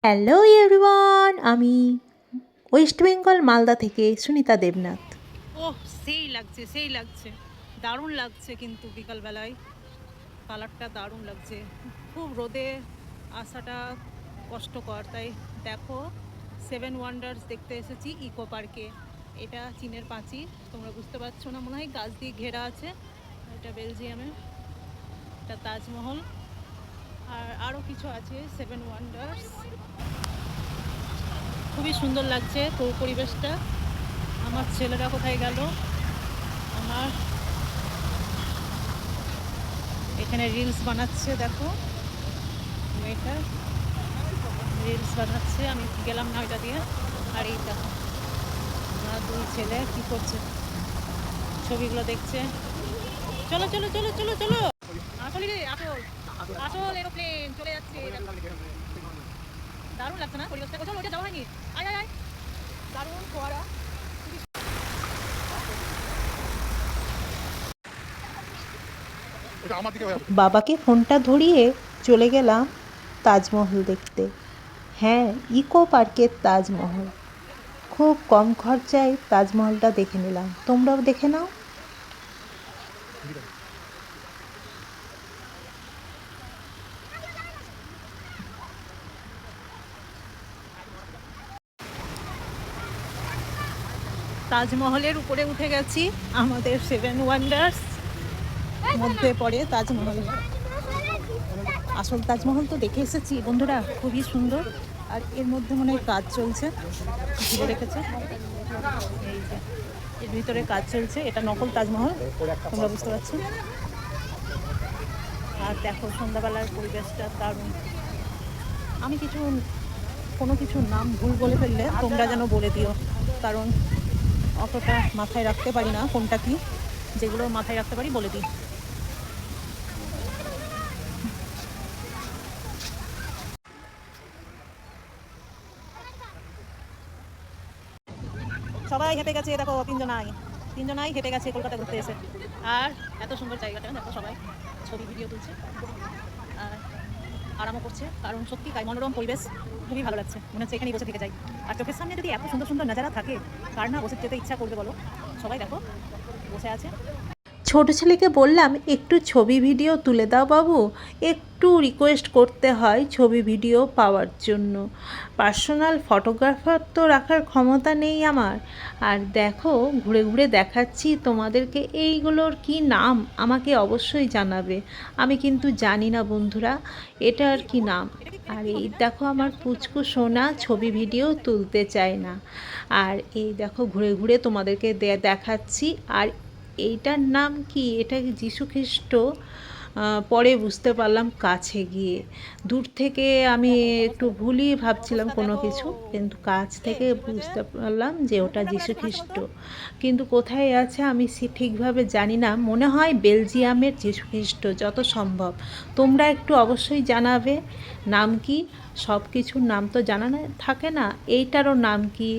Hello everyone, আমি West Bengal Malda থেকে সুনিতা দেবনাথ। ওহ, সেই লাগছে, সেই লাগছে, দারুণ লাগছে। কিন্তু বিকালবেলায় কালারটা দারুণ লাগছে। খুব রোদে আসাটা কষ্টকর, তাই দেখো 7 ওয়ান্ডার্স দেখতে এসেছি ইকো পার্কে। এটা চীনের পাঁচিল, তোমরা বুঝতে পারছো না মনে হয়, গাছ দিয়ে ঘেরা আছে। এটা বেলজিয়ামে, এটা তাজমহল, আর আরও কিছু আছে 7 ওয়ান্ডার্স। খুবই সুন্দর লাগছে পরিবেশটা। আমার ছেলেরা কোথায় গেল? আমার এখানে রিলস বানাচ্ছে, দেখো মেয়েটা রিলস বানাচ্ছে, আমি গেলাম না ওইটা দিয়ে। আর এই দেখো আমার দুই ছেলে কি করছে, ছবিগুলো দেখছে। চলো চলো চলো চলো চলো, আসলে রে আসল আসল এরোপ্লেন চলে যাচ্ছে। দারুণ লাগছে না পরিবেশটা? চলো, ওইটা যাওয়া হয়নি। আয় আয় আয়, দারুণ ফোয়ারা। বাবাকে ফোনটা ধরিয়ে চলে গেলাম তাজমহল দেখতে। হ্যাঁ, ইকো পার্কের তাজমহল। খুব কম খরচায় তাজমহলটা দেখে নিলাম, তোমরাও দেখে নাও। তাজমহলের উপরে উঠে গেছি, আমাদের 7 ওয়ান্ডার্স মধ্যে পড়ে তাজমহল। আসল তাজমহল তো দেখে এসেছি বন্ধুরা, খুবই সুন্দর। আর এর মধ্যে মনে হয় কাজ চলছে, ঘিরে রেখেছে। এই যে এর ভিতরে কাজ চলছে, এটা নকল তাজমহল, তোমরা বুঝতে পারছো। আর দেখো সন্ধ্যাবেলার পরিবেশটা দারুণ। আমি কোনো কিছু নাম ভুল বলে ফেললে তোমরা যেন বলে দিও, কারণ অতটা মাথায় রাখতে পারি না কোনটা কি। যেগুলো মাথায় রাখতে পারি বলে দিই। সবাই হেঁটে গেছে, দেখো তিনজনাই হেঁটে গেছে কলকাতা ঘুরতে এসে। আর এত সুন্দর জায়গাটা দেখো, সবাই ছবি ভিডিও তুলছে আর আরামও করছে, কারণ সত্যি তাই মনোরম পরিবেশ, খুবই ভালো লাগছে। মনে হচ্ছে এখানেই বসে থেকে যাই। আর চোখের সামনে যদি এত সুন্দর সুন্দর নাজারা থাকে, কার না বসে যেতে ইচ্ছা করবে বলো? সবাই দেখো বসে আছে। ছোট ছেলেকে বললাম, একটু ছবি ভিডিও তুলে দাও বাবু। একটু রিকোয়েস্ট করতে হয় ছবি ভিডিও পাওয়ার জন্য। পার্সোনাল ফটোগ্রাফার তো রাখার ক্ষমতা নেই আমার। আর দেখো ঘুরে ঘুরে দেখাচ্ছি তোমাদেরকে, এইগুলোর কি নাম আমাকে অবশ্যই জানাবে। আমি কিন্তু জানি না বন্ধুরা এটার কি নাম। আর এই দেখো আমার পুচকু সোনা ছবি ভিডিও তুলতে চায় না। আর এই দেখো ঘুরে ঘুরে তোমাদেরকে দেখাচ্ছি। আর এইটার নাম কি? এটা কি যীশুখ্রিস্ট? পরে বুঝতে পারলাম কাছে গিয়ে। দূর থেকে আমি একটু ভুলই ভাবছিলাম কোনো কিছু, কিন্তু কাছ থেকে বুঝতে পারলাম যে ওটা যীশুখ্রিস্ট। কিন্তু কোথায় আছে আমি ঠিকভাবে জানি না, মনে হয় বেলজিয়ামের যীশুখ্রিস্ট যত সম্ভব। তোমরা একটু অবশ্যই জানাবে নাম কি। সব কিছুর নাম তো জানা থাকে না, এইটারও নাম কি।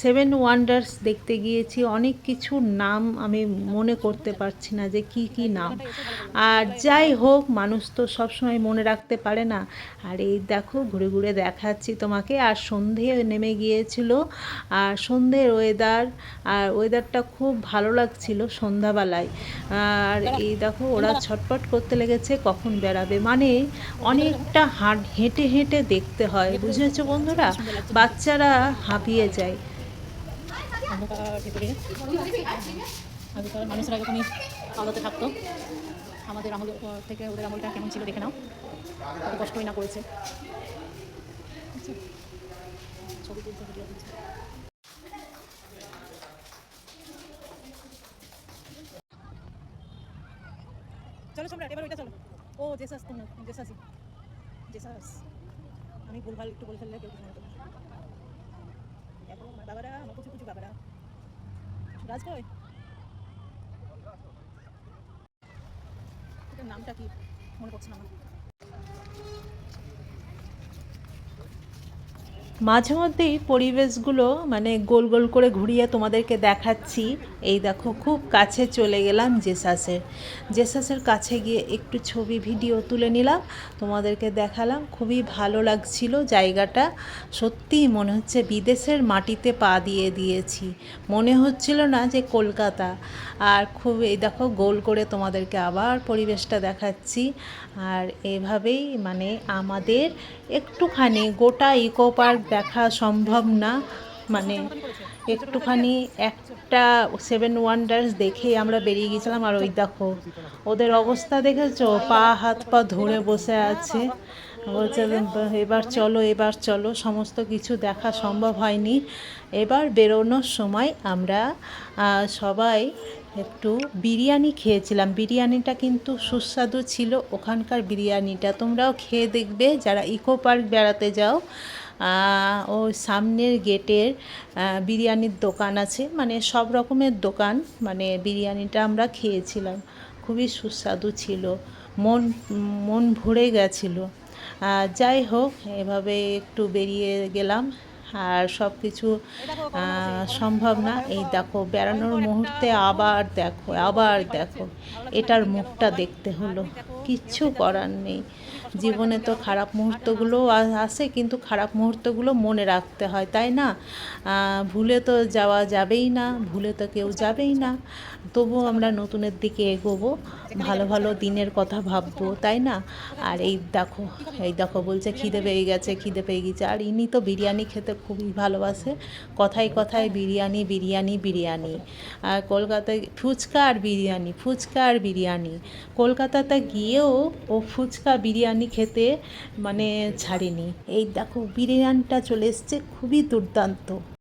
7 ওয়ান্ডার্স দেখতে গিয়েছি, অনেক কিছুর নাম আমি মনে করতে পারছি না যে কি কি নাম। আর যাই হোক, মানুষ তো সবসময় মনে রাখতে পারে না। আর এই দেখো ঘুরে ঘুরে দেখাচ্ছি তোমাকে। আর সন্ধে নেমে গিয়েছিল, আর সন্ধ্যের ওয়েদার, আর ওয়েদারটা খুব ভালো লাগছিল সন্ধ্যাবেলায়। আর এই দেখো ওরা ছটপট করতে লেগেছে কখন বেড়াবে, মানে অনেকটা হেঁটে হেঁটে দেখতে হয়, বুঝেছো বন্ধুরা? বাচ্চারা হাঁপিয়ে যায়। আগেকার মানুষরা যখনই আলোতে থাকতো, আমাদের আমল থেকে ওদের আমলটা কেমন ছিল দেখে নাও, কত কষ্টই না করেছে। ছবি তুলছে, ভিডিও তুলছে। চলো সম্রাট, এবার ওইটা চলো। ও জেসাস, তোমরা জেসাসই, জেসাস। আমি ভুলভাল একটু বলে ফেললে কেউ কিছু মনে করবে না। দেখো আমার বাবারা, আমার কুচু কুচু বাবারা। রাজ কই? এটার নামটা কি মনে পড়ছে না আমার। মাঝে মধ্যেই পরিবেশগুলো মানে গোল গোল করে ঘুরিয়ে তোমাদেরকে দেখাচ্ছি। এই দেখো খুব কাছে চলে গেলাম জেসাসের কাছে গিয়ে একটু ছবি ভিডিও তুলে নিলাম, তোমাদেরকে দেখালাম। খুবই ভালো লাগছিল জায়গাটা, সত্যিই মনে হচ্ছে বিদেশের মাটিতে পা দিয়ে দিয়েছি, মনে হচ্ছিল না যে কলকাতা। আর খুব এই দেখো গোল করে তোমাদেরকে আবার পরিবেশটা দেখাচ্ছি। আর এভাবেই মানে আমাদের একটুখানি গোটা ইকো পার্ক দেখা সম্ভব না, মানে একটুখানি একটা 7 ওয়ান্ডার্স দেখেই আমরা বেরিয়ে গেছিলাম। আর ওই দেখো ওদের অবস্থা দেখেছো, পা হাত পা ধরে বসে আছে, বলছে এবার চলো এবার চলো। সমস্ত কিছু দেখা সম্ভব হয়নি। এবার বেরোনোর সময় আমরা সবাই একটু বিরিয়ানি খেয়েছিলাম। বিরিয়ানিটা কিন্তু সুস্বাদু ছিল ওখানকার বিরিয়ানিটা, তোমরাও খেয়ে দেখবে যারা ইকো পার্ক বেড়াতে যাও। ওই সামনের গেটের বিরিয়ানির দোকান আছে, মানে সব রকমের দোকান, মানে বিরিয়ানিটা আমরা খেয়েছিলাম, খুবই সুস্বাদু ছিল, মন মন ভরে গেছিলো। যাই হোক, এভাবে একটু বেরিয়ে গেলাম। আর সব কিছু সম্ভব না। এই দেখো বেড়ানোর মুহূর্তে আবার দেখো এটার মুখটা দেখতে হলো, কিচ্ছু করার নেই। জীবনে তো খারাপ মুহূর্তগুলো আসে, কিন্তু খারাপ মুহূর্তগুলো মনে রাখতে হয়, তাই না? ভুলে তো যাওয়া যাবেই না, ভুলে তো কেউ যাবেই না। তবুও আমরা নতুনের দিকে এগোবো, ভালো ভালো দিনের কথা ভাববো, তাই না? আর এই দেখো বলছে খিদে পেয়ে গেছে, খিদে পেয়ে গেছে। আর ইনি তো বিরিয়ানি খেতে খুবই ভালোবাসে, কথায় কথায় বিরিয়ানি বিরিয়ানি বিরিয়ানি। আর কলকাতায় ফুচকা আর বিরিয়ানি, ফুচকা আর বিরিয়ানি। কলকাতাতে গিয়েও ও ফুচকা বিরিয়ানি খেতে মানে ছাড়েনি। এই দেখো বিরিয়ানিটা চলে এসছে, খুবই দুর্দান্ত।